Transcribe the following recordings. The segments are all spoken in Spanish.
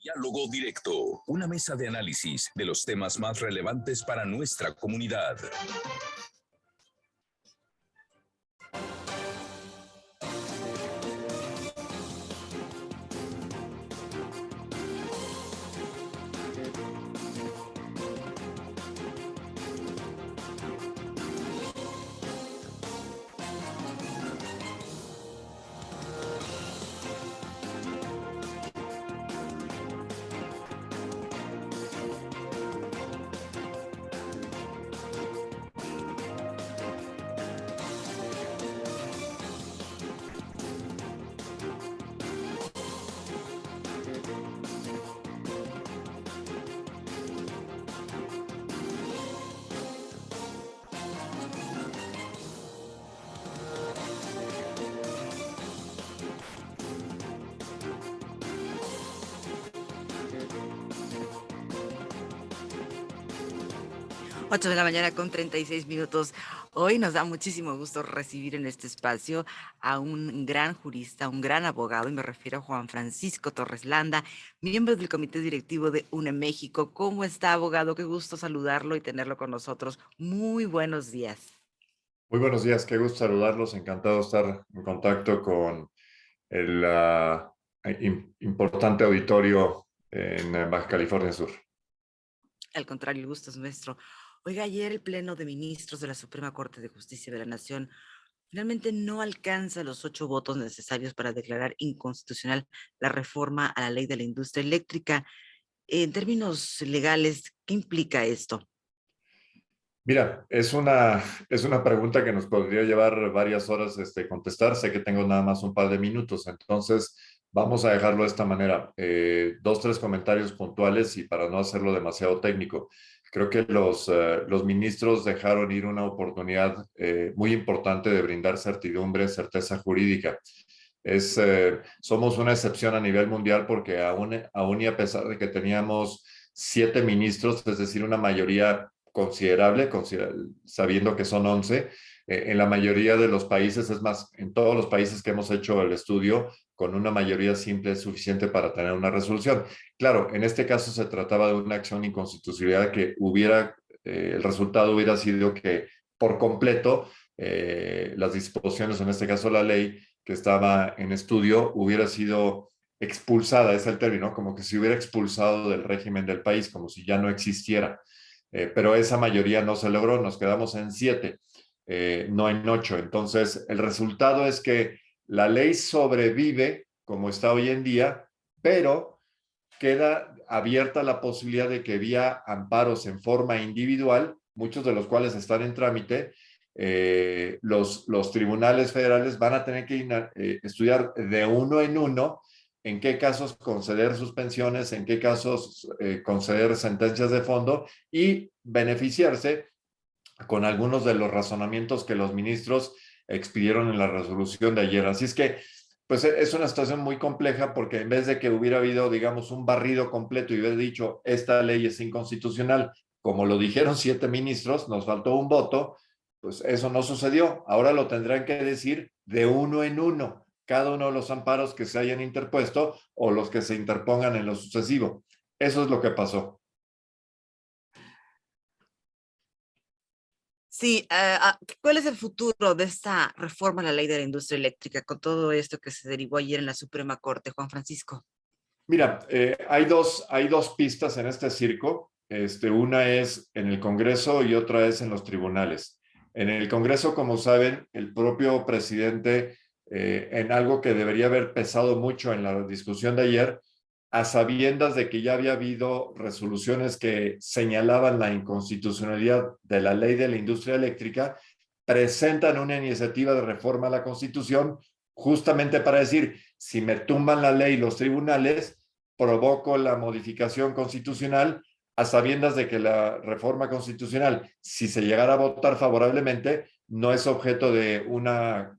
Diálogo Directo, una mesa de análisis de los temas más relevantes para nuestra comunidad. Ocho de la mañana con 36 minutos. Hoy nos da muchísimo gusto recibir en este espacio a un gran jurista, un gran abogado, y me refiero a Juan Francisco Torres Landa, miembro del Comité Directivo de UNE México. ¿Cómo está, abogado? Qué gusto saludarlo y tenerlo con nosotros. Muy buenos días. Muy buenos días, qué gusto saludarlos. Encantado de estar en contacto con el importante auditorio en Baja California Sur. Al contrario, el gusto es nuestro. Oiga, ayer el Pleno de Ministros de la Suprema Corte de Justicia de la Nación finalmente no alcanza los 8 votos necesarios para declarar inconstitucional la reforma a la ley de la industria eléctrica. En términos legales, ¿qué implica esto? Mira, es una pregunta que nos podría llevar varias horas contestar. Sé que tengo nada más un par de minutos, entonces vamos a dejarlo de esta manera. Dos, tres comentarios puntuales y para no hacerlo demasiado técnico. Creo que los ministros dejaron ir una oportunidad muy importante de brindar certidumbre, certeza jurídica. Somos una excepción a nivel mundial porque aún y a pesar de que teníamos 7 ministros, es decir, una mayoría considerable, sabiendo que son 11, en la mayoría de los países, es más, en todos los países que hemos hecho el estudio, con una mayoría simple es suficiente para tener una resolución. Claro, en este caso se trataba de una acción de inconstitucionalidad que el resultado hubiera sido que por completo las disposiciones, en este caso la ley, que estaba en estudio hubiera sido expulsada, es el término, como que se hubiera expulsado del régimen del país, como si ya no existiera. Pero esa mayoría no se logró, nos quedamos en 7, no en 8. Entonces, el resultado es que la ley sobrevive como está hoy en día, pero queda abierta la posibilidad de que vía amparos en forma individual, muchos de los cuales están en trámite, los tribunales federales van a tener que estudiar de uno en uno en qué casos conceder suspensiones, en qué casos conceder sentencias de fondo y beneficiarse con algunos de los razonamientos que los ministros expidieron en la resolución de ayer. Así es que, pues es una situación muy compleja porque en vez de que hubiera habido, digamos, un barrido completo y hubiera dicho, esta ley es inconstitucional, como lo dijeron 7 ministros, nos faltó un voto, pues eso no sucedió. Ahora lo tendrán que decir de uno en uno, cada uno de los amparos que se hayan interpuesto o los que se interpongan en lo sucesivo. Eso es lo que pasó. Sí, ¿cuál es el futuro de esta reforma a la ley de la industria eléctrica con todo esto que se derivó ayer en la Suprema Corte, Juan Francisco? Mira, hay dos pistas en este circo. Una es en el Congreso y otra es en los tribunales. En el Congreso, como saben, el propio presidente, en algo que debería haber pesado mucho en la discusión de ayer, a sabiendas de que ya había habido resoluciones que señalaban la inconstitucionalidad de la ley de la industria eléctrica, presentan una iniciativa de reforma a la Constitución justamente para decir, si me tumban la ley los tribunales, provoco la modificación constitucional a sabiendas de que la reforma constitucional, si se llegara a votar favorablemente, no es objeto de un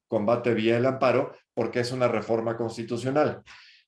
combate vía el amparo, porque es una reforma constitucional.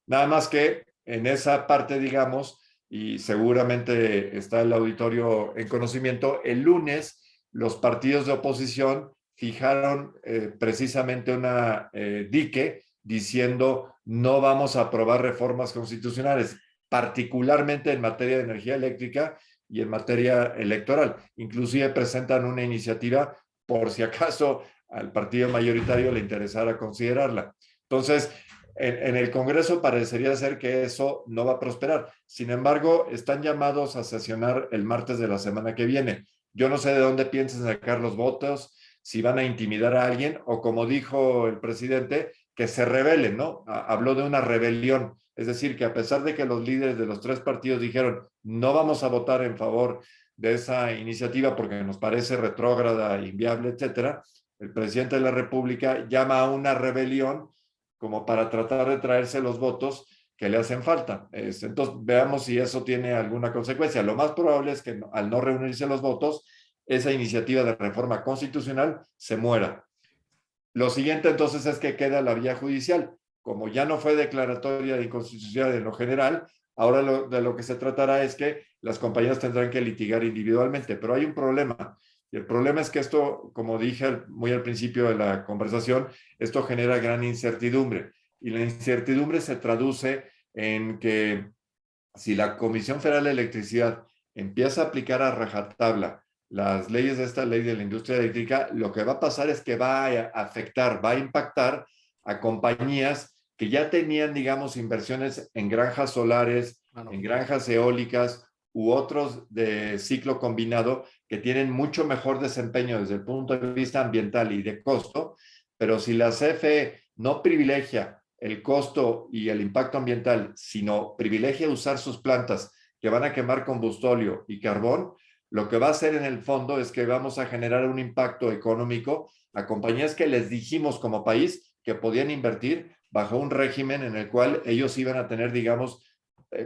Nada más que en esa parte, digamos, y seguramente está el auditorio en conocimiento, el lunes los partidos de oposición fijaron precisamente una dique diciendo no vamos a aprobar reformas constitucionales. particularmente en materia de energía eléctrica y en materia electoral. Inclusive presentan una iniciativa por si acaso al partido mayoritario le interesara considerarla. Entonces, en el Congreso parecería ser que eso no va a prosperar. Sin embargo, están llamados a sesionar el martes de la semana que viene. Yo no sé de dónde piensan sacar los votos, si van a intimidar a alguien o, como dijo el presidente, que se rebelen, ¿no? Habló de una rebelión. Es decir, que a pesar de que los líderes de los tres partidos dijeron no vamos a votar en favor de esa iniciativa porque nos parece retrógrada, inviable, etcétera, el presidente de la República llama a una rebelión como para tratar de traerse los votos que le hacen falta. Entonces, veamos si eso tiene alguna consecuencia. Lo más probable es que al no reunirse los votos, esa iniciativa de reforma constitucional se muera. Lo siguiente entonces es que queda la vía judicial. Como ya no fue declaratoria de inconstitucionalidad en lo general, ahora de lo que se tratará es que las compañías tendrán que litigar individualmente, pero hay un problema. Y el problema es que esto, como dije muy al principio de la conversación, esto genera gran incertidumbre. Y la incertidumbre se traduce en que si la Comisión Federal de Electricidad empieza a aplicar a rajatabla las leyes de esta ley de la industria eléctrica, lo que va a pasar es que va a afectar, va a impactar a compañías que ya tenían, digamos, inversiones en granjas solares, en granjas eólicas u otros de ciclo combinado que tienen mucho mejor desempeño desde el punto de vista ambiental y de costo, pero si la CFE no privilegia el costo y el impacto ambiental, sino privilegia usar sus plantas que van a quemar combustóleo y carbón, lo que va a hacer en el fondo es que vamos a generar un impacto económico a compañías que les dijimos como país que podían invertir bajo un régimen en el cual ellos iban a tener, digamos,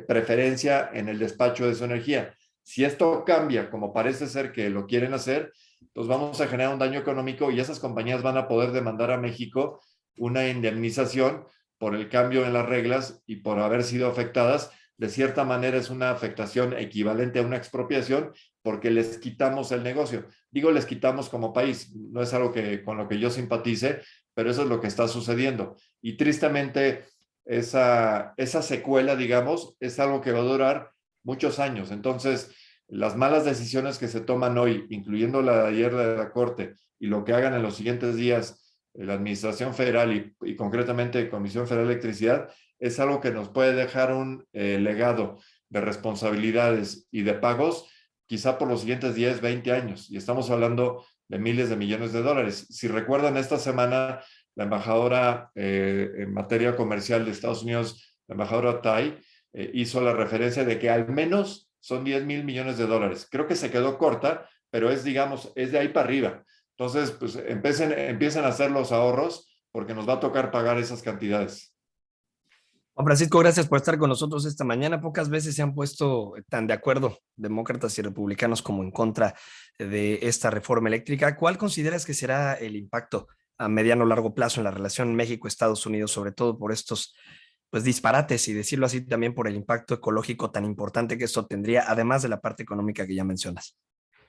preferencia en el despacho de su energía. Si esto cambia, como parece ser que lo quieren hacer, pues vamos a generar un daño económico y esas compañías van a poder demandar a México una indemnización por el cambio en las reglas y por haber sido afectadas. De cierta manera es una afectación equivalente a una expropiación porque les quitamos el negocio. Digo, les quitamos como país, no es algo con lo que yo simpatice, pero eso es lo que está sucediendo. Y tristemente, esa secuela, digamos, es algo que va a durar muchos años. Entonces, las malas decisiones que se toman hoy, incluyendo la de ayer de la Corte, y lo que hagan en los siguientes días la Administración Federal y concretamente Comisión Federal de Electricidad, es algo que nos puede dejar un legado de responsabilidades y de pagos quizá por los siguientes 10, 20 años. Y estamos hablando de miles de millones de dólares. Si recuerdan, esta semana la embajadora en materia comercial de Estados Unidos, la embajadora Tai, hizo la referencia de que al menos son 10 mil millones de dólares. Creo que se quedó corta, pero es, digamos, es de ahí para arriba. Entonces, pues empiecen a hacer los ahorros porque nos va a tocar pagar esas cantidades. Juan Francisco, gracias por estar con nosotros esta mañana. Pocas veces se han puesto tan de acuerdo demócratas y republicanos como en contra de esta reforma eléctrica. ¿Cuál consideras que será el impacto a mediano o largo plazo en la relación México-Estados Unidos, sobre todo por estos pues, disparates y decirlo así también por el impacto ecológico tan importante que esto tendría, además de la parte económica que ya mencionas?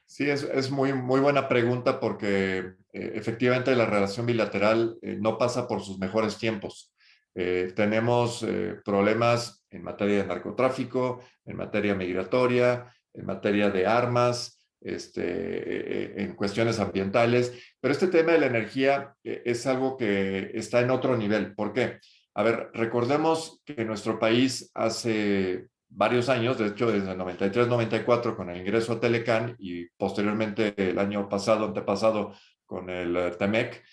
Sí, es muy, muy buena pregunta porque efectivamente la relación bilateral no pasa por sus mejores tiempos. Tenemos problemas en materia de narcotráfico, en materia migratoria, en materia de armas, en cuestiones ambientales, pero este tema de la energía es algo que está en otro nivel. ¿Por qué? A ver, recordemos que nuestro país hace varios años, de hecho desde el 93-94 con el ingreso a Telecán y posteriormente el año pasado, antepasado con el TEMEC,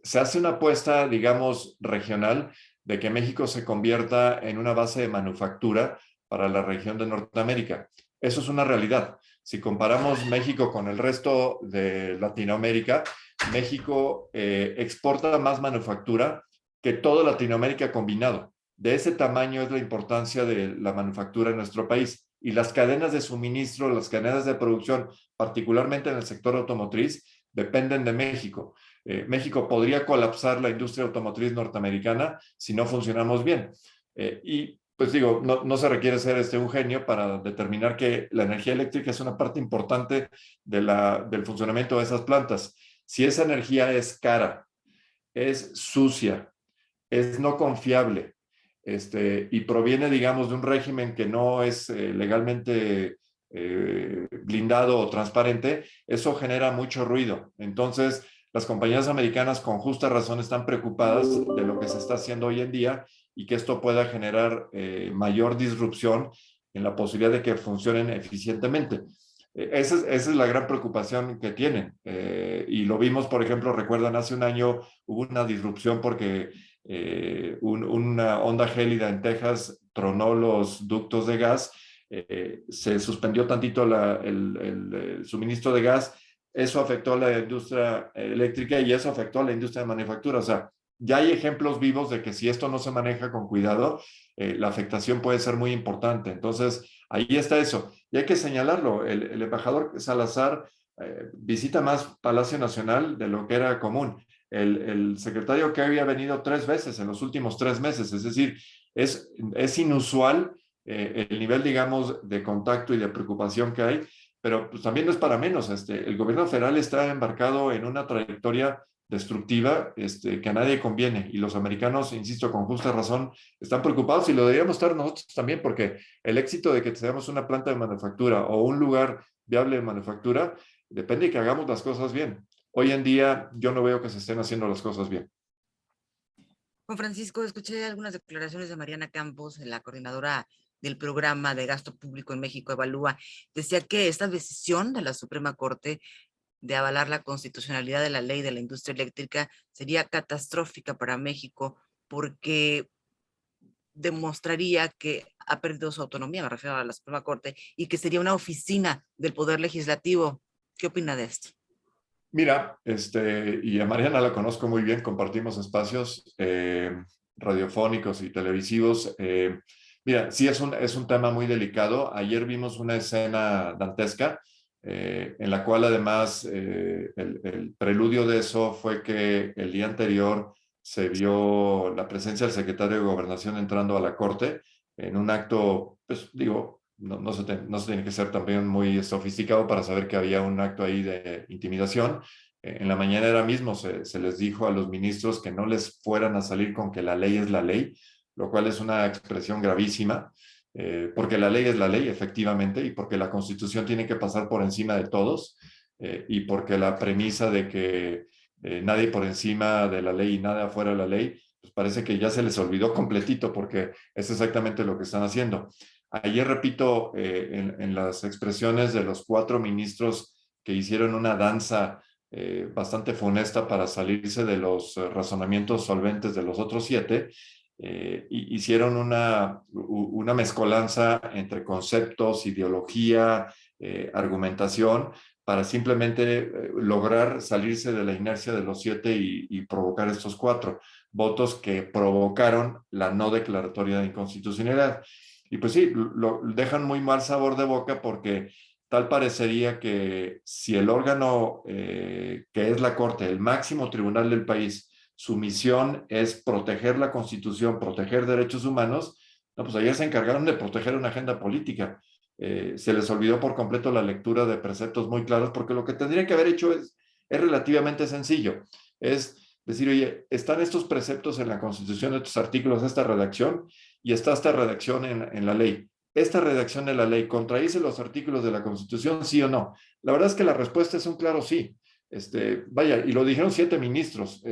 se hace una apuesta, digamos, regional de que México se convierta en una base de manufactura para la región de Norteamérica. Eso es una realidad. Si comparamos México con el resto de Latinoamérica, México exporta más manufactura que toda Latinoamérica combinado. De ese tamaño es la importancia de la manufactura en nuestro país. Y las cadenas de suministro, las cadenas de producción, particularmente en el sector automotriz, dependen de México. México podría colapsar la industria automotriz norteamericana si no funcionamos bien. Y pues digo, no se requiere ser un genio para determinar que la energía eléctrica es una parte importante del funcionamiento de esas plantas. Si esa energía es cara, es sucia, es no confiable, y proviene, digamos, de un régimen que no es legalmente blindado o transparente, eso genera mucho ruido. Entonces, las compañías americanas con justa razón están preocupadas de lo que se está haciendo hoy en día y que esto pueda generar mayor disrupción en la posibilidad de que funcionen eficientemente. Esa es la gran preocupación que tienen. Y lo vimos, por ejemplo, recuerdan, hace un año hubo una disrupción porque una onda gélida en Texas tronó los ductos de gas, se suspendió tantito el suministro de gas, eso afectó a la industria eléctrica y eso afectó a la industria de manufactura. O sea, ya hay ejemplos vivos de que si esto no se maneja con cuidado, la afectación puede ser muy importante. Entonces, ahí está eso. Y hay que señalarlo, el embajador Salazar visita más Palacio Nacional de lo que era común. El secretario que había venido 3 veces en los últimos 3 meses, es decir, es inusual el nivel, digamos, de contacto y de preocupación que hay, pero pues, también no es para menos. El gobierno federal está embarcado en una trayectoria destructiva que a nadie conviene, y los americanos, insisto, con justa razón, están preocupados, y lo deberíamos estar nosotros también, porque el éxito de que tengamos una planta de manufactura o un lugar viable de manufactura depende de que hagamos las cosas bien. Hoy en día yo no veo que se estén haciendo las cosas bien. Juan Francisco, escuché algunas declaraciones de Mariana Campos, la coordinadora del programa de gasto público en México Evalúa. Decía que esta decisión de la Suprema Corte de avalar la constitucionalidad de la ley de la industria eléctrica sería catastrófica para México porque demostraría que ha perdido su autonomía, me refiero a la Suprema Corte, y que sería una oficina del Poder Legislativo. ¿Qué opina de esto? Mira, y a Mariana la conozco muy bien, compartimos espacios radiofónicos y televisivos. Mira, sí es un tema muy delicado. Ayer vimos una escena dantesca en la cual además el preludio de eso fue que el día anterior se vio la presencia del secretario de Gobernación entrando a la Corte en un acto, pues digo, no se tiene que ser también muy sofisticado para saber que había un acto ahí de intimidación. En la mañanera mismo se les dijo a los ministros que no les fueran a salir con que la ley es la ley, lo cual es una expresión gravísima, porque la ley es la ley, efectivamente, y porque la Constitución tiene que pasar por encima de todos, y porque la premisa de que nadie por encima de la ley y nada afuera de la ley, pues parece que ya se les olvidó completito, porque es exactamente lo que están haciendo. Ayer, repito, en las expresiones de los 4 ministros que hicieron una danza bastante funesta para salirse de los razonamientos solventes de los otros 7, hicieron una mezcolanza entre conceptos, ideología, argumentación, para simplemente lograr salirse de la inercia de los 7 y provocar estos 4 votos que provocaron la no declaratoria de inconstitucionalidad. Y pues sí, lo dejan muy mal sabor de boca, porque tal parecería que si el órgano que es la Corte, el máximo tribunal del país, su misión es proteger la Constitución, proteger derechos humanos, no, pues ayer se encargaron de proteger una agenda política. Se les olvidó por completo la lectura de preceptos muy claros, porque lo que tendrían que haber hecho es relativamente sencillo. Es decir, oye, están estos preceptos en la Constitución, estos artículos, esta redacción, y está esta redacción en la ley. ¿Esta redacción de la ley contradice los artículos de la Constitución, sí o no? La verdad es que la respuesta es un claro sí. Vaya, y lo dijeron 7 ministros,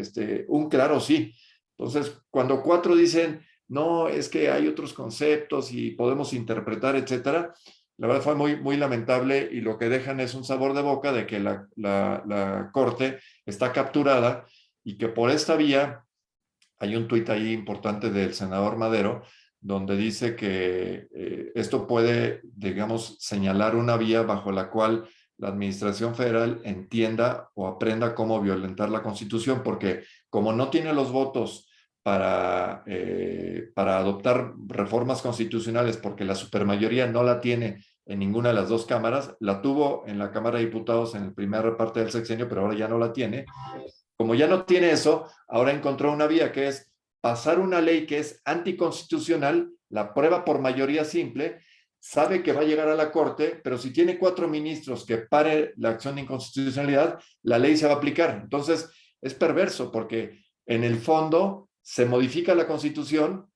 un claro sí. Entonces, cuando 4 dicen, no, es que hay otros conceptos y podemos interpretar, etcétera, la verdad fue muy, muy lamentable, y lo que dejan es un sabor de boca de que la Corte está capturada, y que por esta vía, hay un tuit ahí importante del senador Madero, donde dice que esto puede, digamos, señalar una vía bajo la cual la administración federal entienda o aprenda cómo violentar la Constitución, porque como no tiene los votos para adoptar reformas constitucionales, porque la supermayoría no la tiene en ninguna de las 2 cámaras, la tuvo en la Cámara de Diputados en el primer parte del sexenio, pero ahora ya no la tiene. Como ya no tiene eso, ahora encontró una vía, que es pasar una ley que es anticonstitucional, la prueba por mayoría simple, sabe que va a llegar a la Corte, pero si tiene 4 ministros que pare la acción de inconstitucionalidad, la ley se va a aplicar. Entonces, es perverso, porque en el fondo se modifica la Constitución,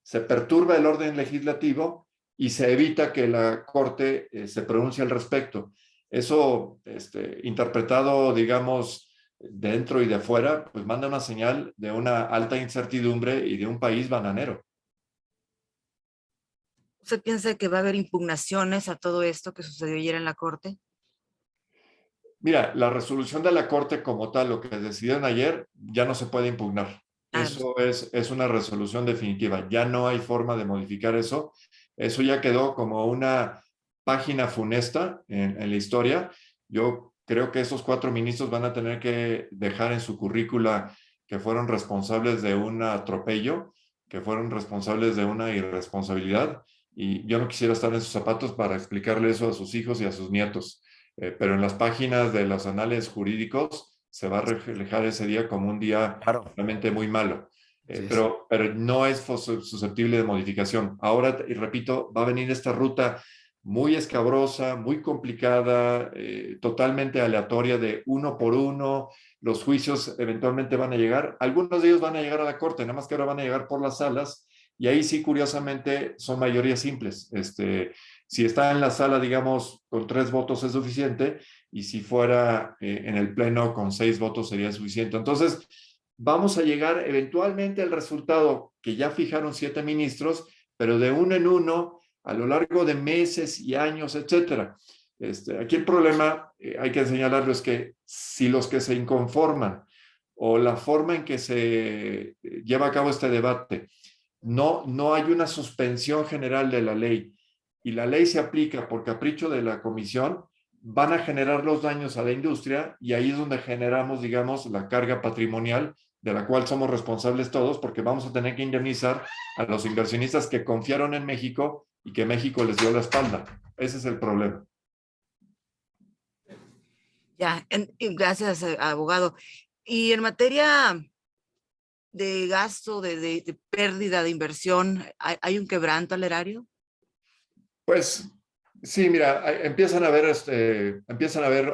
se perturba el orden legislativo y se evita que la Corte se pronuncie al respecto. Eso, interpretado, digamos, dentro y de afuera, pues manda una señal de una alta incertidumbre y de un país bananero. ¿Usted piensa que va a haber impugnaciones a todo esto que sucedió ayer en la Corte? Mira, la resolución de la Corte como tal, lo que decidieron ayer, ya no se puede impugnar. Eso es una resolución definitiva. Ya no hay forma de modificar eso. Eso ya quedó como una página funesta en la historia. Yo creo que esos 4 ministros van a tener que dejar en su currícula que fueron responsables de un atropello, que fueron responsables de una irresponsabilidad. Y yo no quisiera estar en sus zapatos para explicarle eso a sus hijos y a sus nietos. Pero en las páginas de los anales jurídicos se va a reflejar ese día como un día realmente muy malo. Pero no es susceptible de modificación. Ahora, y repito, va a venir esta ruta muy escabrosa, muy complicada, totalmente aleatoria de uno por uno. Los juicios eventualmente van a llegar. Algunos de ellos van a llegar a la Corte, nada más que ahora van a llegar por las salas. Y ahí sí, curiosamente, son mayorías simples. Si está en la sala, digamos, con 3 votos es suficiente, y si fuera en el pleno con 6 votos sería suficiente. Entonces, vamos a llegar eventualmente al resultado que ya fijaron 7 ministros, pero de uno en uno, a lo largo de meses y años, etcétera. Aquí el problema, hay que señalarlo, es que si los que se inconforman o la forma en que se lleva a cabo este debate, no hay una suspensión general de la ley, y la ley se aplica por capricho de la comisión, van a generar los daños a la industria, y ahí es donde generamos, digamos, la carga patrimonial de la cual somos responsables todos, porque vamos a tener que indemnizar a los inversionistas que confiaron en México y que México les dio la espalda. Ese es el problema. Ya, gracias, abogado. Y en materia de gasto, de pérdida de inversión, ¿hay un quebranto al erario? Pues sí, mira, empiezan a ver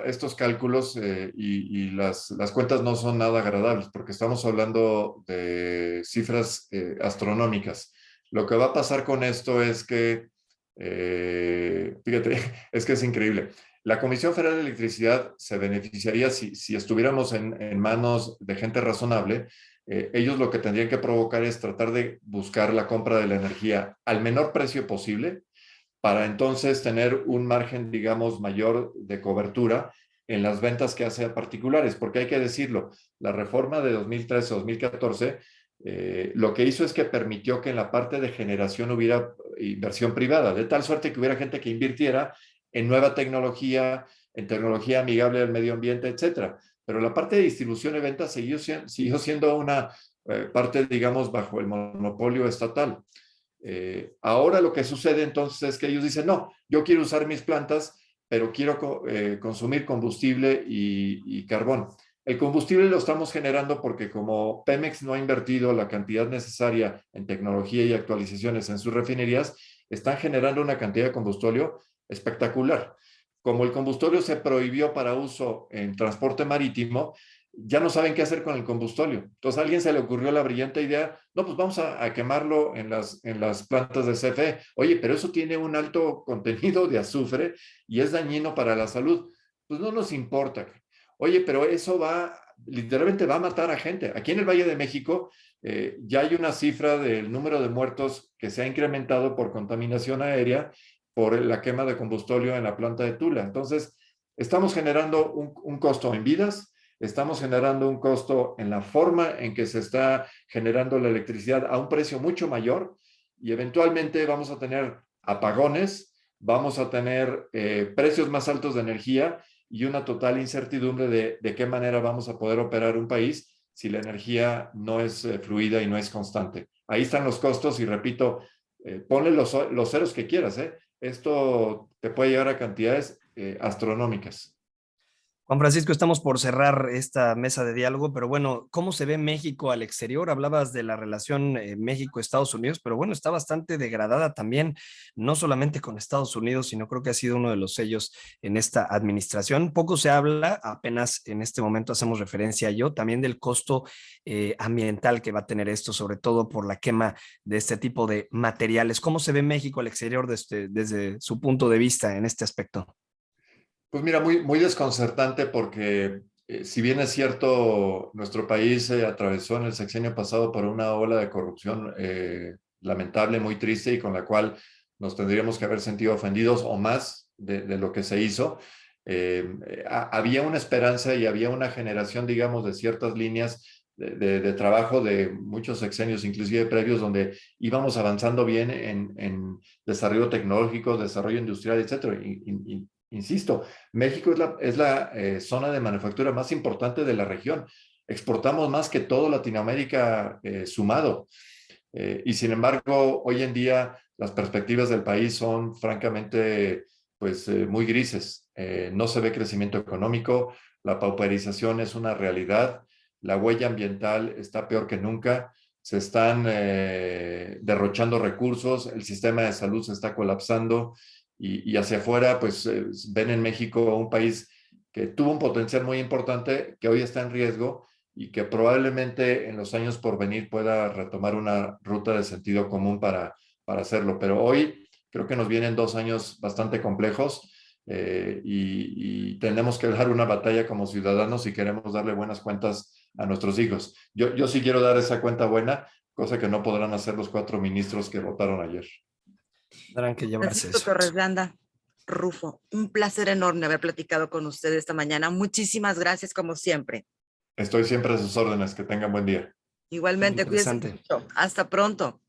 estos cálculos, y las cuentas no son nada agradables, porque estamos hablando de cifras astronómicas. Lo que va a pasar con esto es que, fíjate, es que es increíble. La Comisión Federal de Electricidad se beneficiaría si estuviéramos en manos de gente razonable. Ellos lo que tendrían que provocar es tratar de buscar la compra de la energía al menor precio posible, para entonces tener un margen, digamos, mayor de cobertura en las ventas que hace a particulares, porque hay que decirlo, la reforma de 2013-2014 lo que hizo es que permitió que en la parte de generación hubiera inversión privada, de tal suerte que hubiera gente que invirtiera en nueva tecnología, en tecnología amigable al medio ambiente, etcétera. Pero la parte de distribución y ventas siguió siendo una parte, digamos, bajo el monopolio estatal. Ahora lo que sucede entonces es que ellos dicen, no, yo quiero usar mis plantas, pero quiero consumir combustible y carbón. El combustible lo estamos generando porque como Pemex no ha invertido la cantidad necesaria en tecnología y actualizaciones en sus refinerías, están generando una cantidad de combustóleo espectacular. Como el combustóleo se prohibió para uso en transporte marítimo, ya no saben qué hacer con el combustóleo. Entonces a alguien se le ocurrió la brillante idea, no, pues vamos a quemarlo en las plantas de CFE. Oye, pero eso tiene un alto contenido de azufre y es dañino para la salud. Pues no nos importa. Oye, pero eso literalmente va a matar a gente. Aquí en el Valle de México ya hay una cifra del número de muertos que se ha incrementado por contaminación aérea por la quema de combustóleo en la planta de Tula. Entonces, estamos generando un costo en vidas, estamos generando un costo en la forma en que se está generando la electricidad a un precio mucho mayor, y eventualmente vamos a tener apagones, vamos a tener precios más altos de energía y una total incertidumbre de qué manera vamos a poder operar un país si la energía no es fluida y no es constante. Ahí están los costos y repito, ponle los ceros que quieras, esto te puede llegar a cantidades astronómicas. Juan Francisco, estamos por cerrar esta mesa de diálogo, pero bueno, ¿cómo se ve México al exterior? Hablabas de la relación México-Estados Unidos, pero bueno, está bastante degradada también, no solamente con Estados Unidos, sino creo que ha sido uno de los sellos en esta administración. Poco se habla, apenas en este momento hacemos referencia yo, también del costo ambiental que va a tener esto, sobre todo por la quema de este tipo de materiales. ¿Cómo se ve México al exterior desde su punto de vista en este aspecto? Pues mira, muy desconcertante porque si bien es cierto, nuestro país atravesó en el sexenio pasado por una ola de corrupción lamentable, muy triste y con la cual nos tendríamos que haber sentido ofendidos o más de lo que se hizo. Había una esperanza y había una generación, digamos, de ciertas líneas de trabajo de muchos sexenios, inclusive previos, donde íbamos avanzando bien en desarrollo tecnológico, desarrollo industrial, etcétera. Insisto, México es la zona de manufactura más importante de la región. Exportamos más que todo Latinoamérica sumado. Y sin embargo, hoy en día las perspectivas del país son francamente pues, muy grises. No se ve crecimiento económico, la pauperización es una realidad, la huella ambiental está peor que nunca, se están derrochando recursos, el sistema de salud se está colapsando. Y hacia afuera, pues ven en México un país que tuvo un potencial muy importante, que hoy está en riesgo y que probablemente en los años por venir pueda retomar una ruta de sentido común para hacerlo. Pero hoy creo que nos vienen 2 años bastante complejos y tenemos que dar una batalla como ciudadanos si queremos darle buenas cuentas a nuestros hijos. Yo sí quiero dar esa cuenta buena, cosa que no podrán hacer los 4 ministros que votaron ayer. Tendrán que llevarse Francisco eso. Torres Landa, Rufo, un placer enorme haber platicado con usted esta mañana. Muchísimas gracias como siempre. Estoy siempre a sus órdenes. Que tengan buen día. Igualmente, cuídense Interesante. mucho. Hasta pronto.